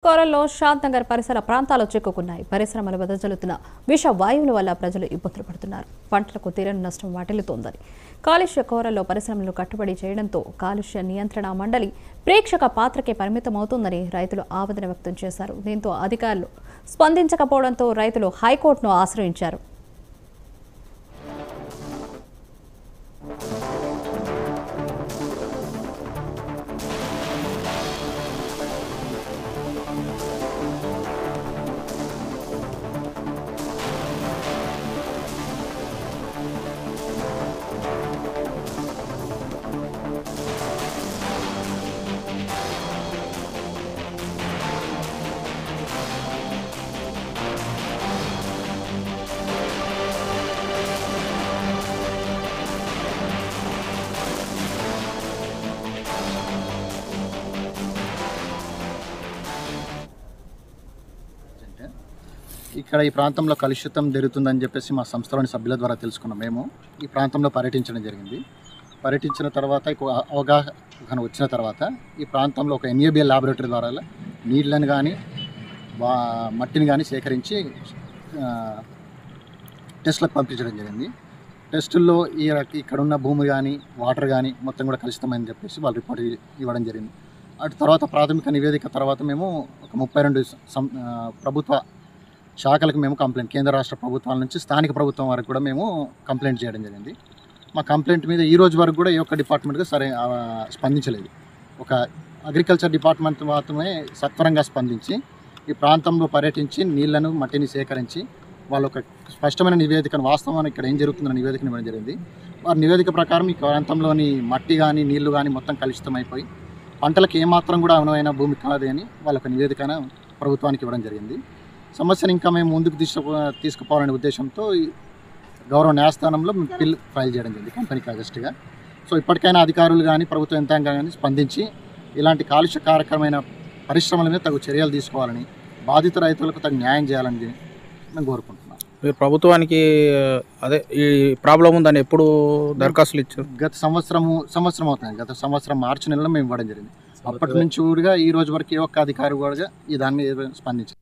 కోరల్లో షాద్ నగర్ పరిసర ప్రాంతాలు చిక్కుకున్నాయి. పరిశ్రమలు వెదజల్లుతున్న విష వాయువుల వల్ల ప్రజలు ఇబ్బందులు పడుతున్నారు. పంటలకు తీరని నష్టం వాటిల్లుతోందని కాలుష్య కోరల్లో పరిశ్రమలు కట్టుబడి చేయడంతో కాలుష్య నియంత్రణ మండలి ప్రేక్షక పాత్రకే పరిమితమవుతుందని రైతులు ఆవేదన వ్యక్తం చేశారు. దీంతో అధికారులు స్పందించకపోవడంతో రైతులు హైకోర్టును ఆశ్రయించారు. ఇక్కడ ఈ ప్రాంతంలో కలుషితం జరుగుతుందని చెప్పేసి మా సంస్థలోని సభ్యుల ద్వారా తెలుసుకున్నాం. మేము ఈ ప్రాంతంలో పర్యటించడం జరిగింది. పర్యటించిన తర్వాత అవగాహన వచ్చిన తర్వాత ఈ ప్రాంతంలో ఒక NABL ల్యాబొరేటరీ ద్వారా నీళ్ళని కానీ మట్టిని కానీ సేకరించి టెస్టులకు పంపించడం జరిగింది. టెస్టుల్లో ఇక్కడ ఉన్న భూమి కానీ వాటర్ కానీ మొత్తం కూడా కలుషితమని చెప్పేసి వాళ్ళు రిపోర్ట్ ఇవ్వడం జరిగింది. అటు తర్వాత ప్రాథమిక నివేదిక తర్వాత మేము ఒక 32 ప్రభుత్వ శాఖలకు మేము కంప్లైంట్, కేంద్ర రాష్ట్ర ప్రభుత్వాల నుంచి స్థానిక ప్రభుత్వం వరకు కూడా మేము కంప్లైంట్ చేయడం జరిగింది. మా కంప్లైంట్ మీద ఈ రోజు వరకు కూడా ఏ ఒక్క డిపార్ట్మెంట్గా స్పందించలేదు. ఒక అగ్రికల్చర్ డిపార్ట్మెంట్ మాత్రమే సత్వరంగా స్పందించి ఈ ప్రాంతంలో పర్యటించి నీళ్లను మట్టిని సేకరించి వాళ్ళు ఒక స్పష్టమైన నివేదికను, వాస్తవాన్ని ఇక్కడ ఏం జరుగుతుందన్న నివేదికను ఇవ్వడం జరిగింది. వారి నివేదిక ప్రకారం ఈ ప్రాంతంలోని మట్టి కానీ నీళ్లు కానీ మొత్తం కలుషితమైపోయి పంటలకు ఏమాత్రం కూడా అనువైన భూమి కాదు అని వాళ్ళ నివేదికను ప్రభుత్వానికి ఇవ్వడం జరిగింది. సమస్యను ఇంకా మేము ముందుకు తీసుకుపోవాలనే ఉద్దేశంతో గౌరవ న్యాయస్థానంలో బిల్ ఫైల్ చేయడం జరిగింది కంపెనీకి అగస్ట్గా. సో ఇప్పటికైనా అధికారులు కానీ ప్రభుత్వ యంత్రాంగం కానీ స్పందించి ఇలాంటి కాలుష్యకారకమైన పరిశ్రమల మీద తగు చర్యలు తీసుకోవాలని, బాధిత రైతులకు తగు న్యాయం చేయాలని మేము కోరుకుంటున్నాం. మీరు ప్రభుత్వానికి ఈ ప్రాబ్లం ఉందని ఎప్పుడు దరఖాస్తులు ఇచ్చారు? గత సంవత్సరం అవుతుంది. గత సంవత్సరం మార్చి నెలలో మేము ఇవ్వడం జరిగింది. అప్పటి నుంచి కూడా ఈ రోజు వరకు ఏ ఒక్క అధికారి కూడా ఈ దాన్ని స్పందించారు.